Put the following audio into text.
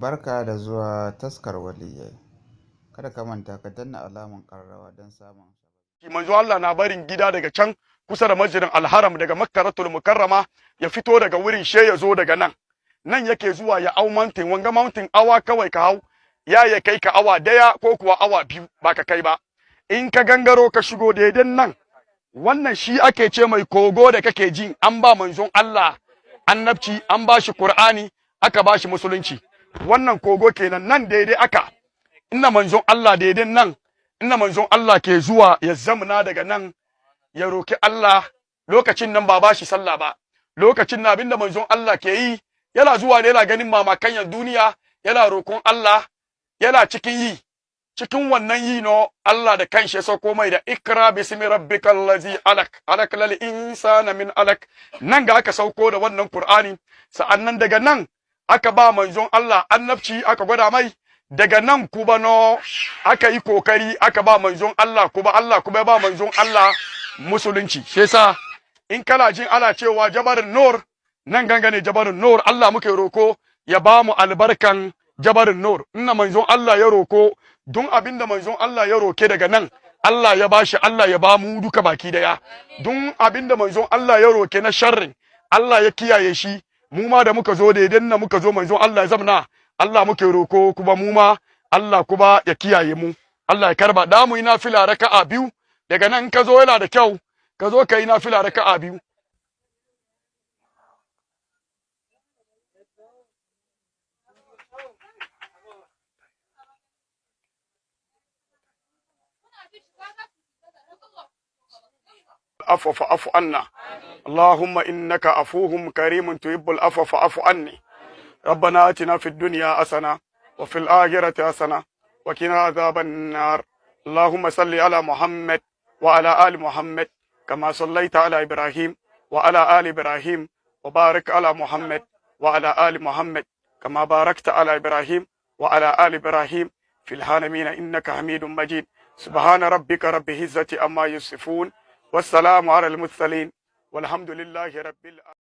Barka da zuwa taskar waliyyai. Kada ka manta ka danna alamun ƙararrawa don samun manzo Allah na barin gida daga can kusa da masjidin Al-Haram daga Makkaratul Mukarrama ya fito daga wurin she ya zo daga nan yake zuwa ya au mountain wanga mountain awa kawai ka hau ya kai ka awa daya ko kuwa awa biyu ba ka kai ba in ka gangaro ka shigo daidan nan wannan shi ake ce mai kogo da kake ji an ba manzon Allah annabci an ba shi Qur'ani aka ba shi musulunci wannan kogo kenan nan daidai aka inna manzon Allah daidai nan inna manzon Allah ke zuwa ya zamna daga nan ya roki Allah lokacin nan ba shi sallah ba lokacin na abinda manzon Allah ke yi yana zuwa ne yana ganin mamakan duniya yana roƙon Allah yana cikin wannan yi no Allah da kanshi ya sauko mai da ikra bismi rabbikal ladzi alak lal insana min alak nan ga aka sauko da wannan Qur'ani sa'annan daga nan aka ba manzon Allah annabci aka gwada mai daga nan kuma no aka yi kokari aka ba manzon Allah kuma ya ba manzon Allah musulunci shi yasa in kana jin ana cewa jabarin nur nan gangane jabarin nur Allah muke roko ya ba mu albarkan jabarin nur inna manzon Allah ya roko don abinda manzon Allah ya roke daga nan Allah ya bashi Allah ya ba mu duka baki daya don abinda manzon Allah ya roke na sharrin Allah ya kiyaye shi mu ma da muka zo da na muka zo manzon Allah ya zamna Allah muke roko kuma mu ma Allah kuma ya kiyaye mu Allah ya karba da mu yi nafila raka'a biyu daga nan ka zo yana da kyau ka zo ka yi nafila raka'a biyu العفو فاعف عنا اللهم إنك عفو كريم تحب العفو فاعف عني ربنا آتنا في الدنيا حسنة وفي الآخرة حسنة وقنا عذاب النار اللهم صل على محمد وعلى آل محمد كما صليت على إبراهيم وعلى آل إبراهيم وبارك على محمد وعلى آل محمد كما باركت على إبراهيم وعلى آل إبراهيم في العالمين إنك حميد مجيد سبحان ربك رب العزة عما يصفون والسلام على المرسلين والحمد لله رب العالمين.